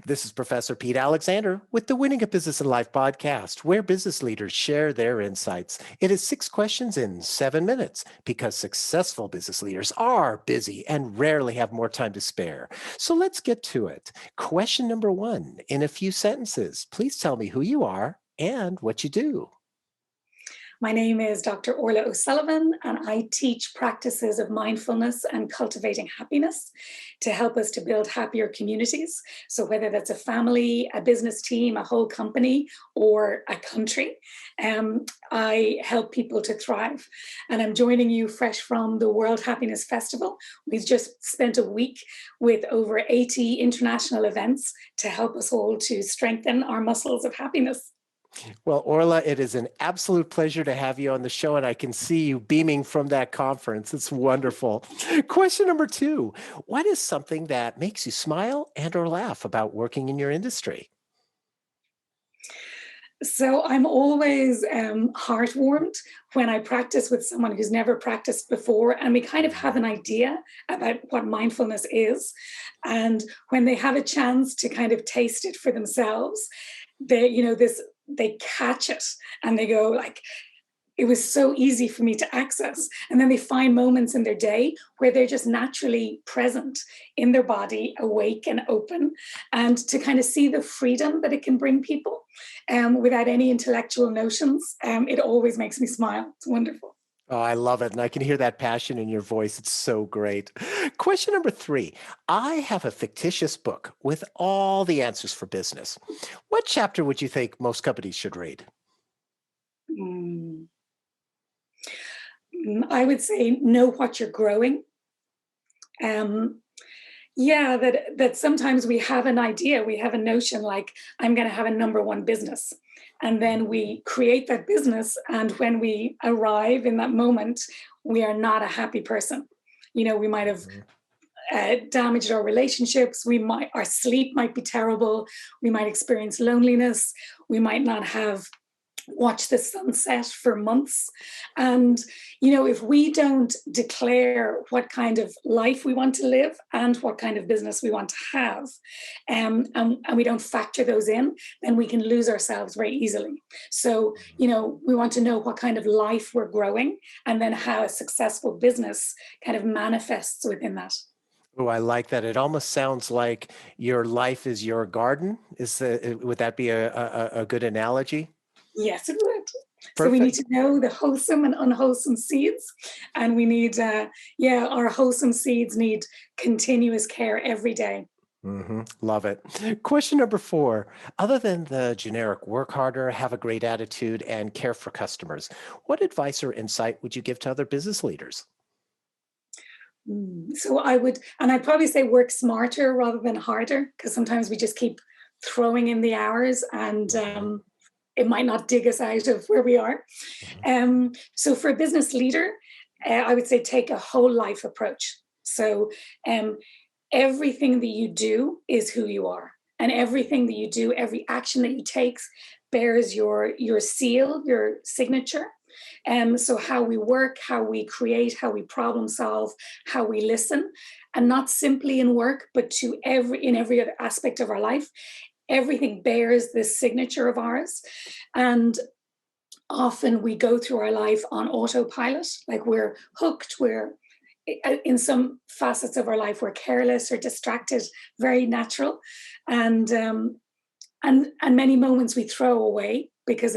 This is Professor Pete Alexander with the Winning a Business in Life podcast, where business leaders share their insights. It is 6 questions in 7 minutes because successful business leaders are busy and rarely have more time to spare. So let's get to it. Question number 1, in a few sentences, please tell me who you are and what you do. My name is Dr. Orlaith O'Sullivan, and I teach practices of mindfulness and cultivating happiness to help us to build happier communities. So whether that's a family, a business team, a whole company, or a country, I help people to thrive. And I'm joining you fresh from the World Happiness Festival. We've just spent a week with over 80 international events to help us all to strengthen our muscles of happiness. Well, Orla, it is an absolute pleasure to have you on the show, and I can see you beaming from that conference. It's wonderful. Question number 2, what is something that makes you smile and or laugh about working in your industry? So I'm always heartwarmed when I practice with someone who's never practiced before, and we kind of have an idea about what mindfulness is. And when they have a chance to kind of taste it for themselves, they catch it and they go like, it was so easy for me to access. And then they find moments in their day where they're just naturally present in their body, awake and open, and to kind of see the freedom that it can bring people without any intellectual notions. It always makes me smile. It's wonderful. Oh, I love it. And I can hear that passion in your voice. It's so great. Question number 3. I have a fictitious book with all the answers for business. What chapter would you think most companies should read? I would say know what you're growing. That sometimes we have an idea, we have a notion like, I'm going to have a number one business. And then we create that business. And when we arrive in that moment, we are not a happy person. We might have damaged our relationships. Our sleep might be terrible. We might experience loneliness. We might not have watched the sunset for months. And, if we don't declare what kind of life we want to live and what kind of business we want to have, and we don't factor those in, then we can lose ourselves very easily. So, we want to know what kind of life we're growing and then how a successful business kind of manifests within that. Oh, I like that. It almost sounds like your life is your garden. Would that be a good analogy? Yes, it would. Perfect. So we need to know the wholesome and unwholesome seeds. And we need, our wholesome seeds need continuous care every day. Love it. Question number 4. Other than the generic work harder, have a great attitude, and care for customers, what advice or insight would you give to other business leaders? So I'd probably say work smarter rather than harder, because sometimes we just keep throwing in the hours and it might not dig us out of where we are. So for a business leader, I would say take a whole life approach. So everything that you do is who you are. And everything that you do, every action that you take bears your seal, your signature. So how we work, how we create, how we problem solve, how we listen, and not simply in work, but in every other aspect of our life. Everything bears this signature of ours. And often we go through our life on autopilot, like we're hooked, in some facets of our life, we're careless or distracted, very natural. And many moments we throw away because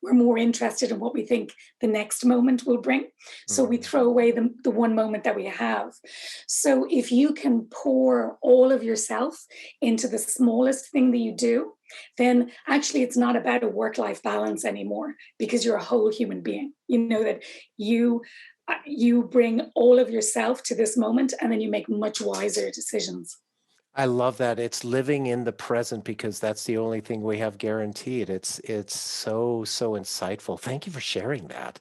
we're more interested in what we think the next moment will bring. So we throw away the one moment that we have. So if you can pour all of yourself into the smallest thing that you do, then actually it's not about a work-life balance anymore, because you're a whole human being. That you bring all of yourself to this moment, and then you make much wiser decisions. I love that. It's living in the present, because that's the only thing we have guaranteed. It's so insightful. Thank you for sharing that.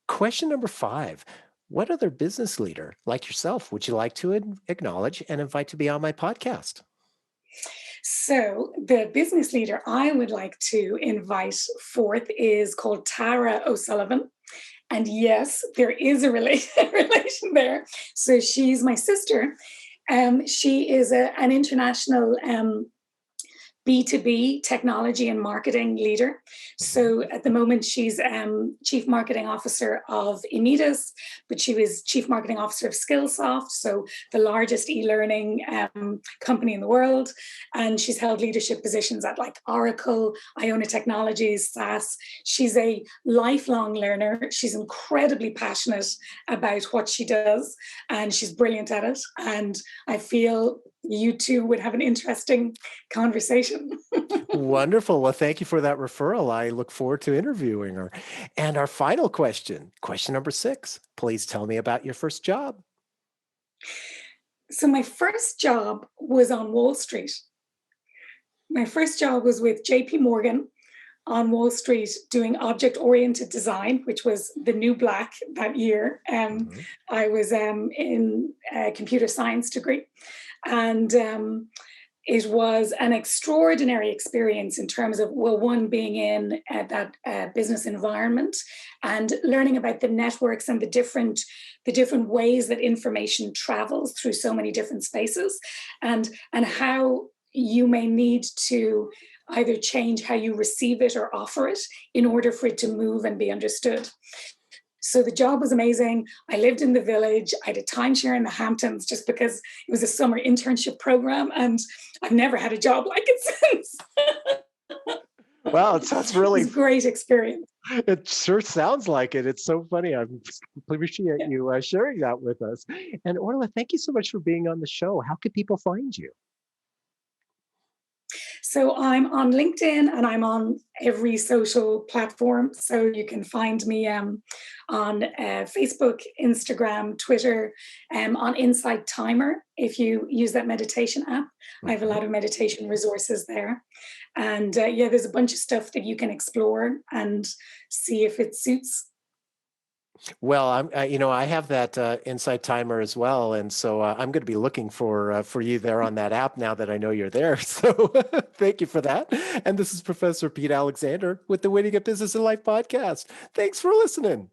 Question number 5. What other business leader like yourself would you like to acknowledge and invite to be on my podcast? So the business leader I would like to invite forth is called Tara O'Sullivan. And yes, there is a relation there. So she's my sister. She is an international B2B technology and marketing leader. So at the moment, she's Chief Marketing Officer of Imitas, but she was Chief Marketing Officer of Skillsoft, so the largest e-learning company in the world. And she's held leadership positions at like Oracle, Iona Technologies, SAS. She's a lifelong learner. She's incredibly passionate about what she does, and she's brilliant at it. And I feel you two would have an interesting conversation. Wonderful. Well, thank you for that referral. I look forward to interviewing her. And our final question number 6. Please tell me about your first job. So my first job was on Wall Street. My first job was with JP Morgan on Wall Street doing object-oriented design, which was the new black that year. I was in a computer science degree. And it was an extraordinary experience in terms of, well, one, being in that business environment and learning about the networks and the different ways that information travels through so many different spaces, and how you may need to either change how you receive it or offer it in order for it to move and be understood. So the job was amazing. I lived in the village. I had a timeshare in the Hamptons just because it was a summer internship program, and I've never had a job like it since. Wow, it sounds really It was a great experience. It sure sounds like it. It's so funny. I appreciate you sharing that with us. And Orla, thank you so much for being on the show. How can people find you? So I'm on LinkedIn and I'm on every social platform. So you can find me on Facebook, Instagram, Twitter, on Insight Timer. If you use that meditation app, I have a lot of meditation resources there. And there's a bunch of stuff that you can explore and see if it suits. Well, I have that Insight Timer as well, and so I'm going to be looking for you there on that app now that I know you're there. So thank you for that. And this is Professor Pete Alexander with the Winning at Business and Life podcast. Thanks for listening.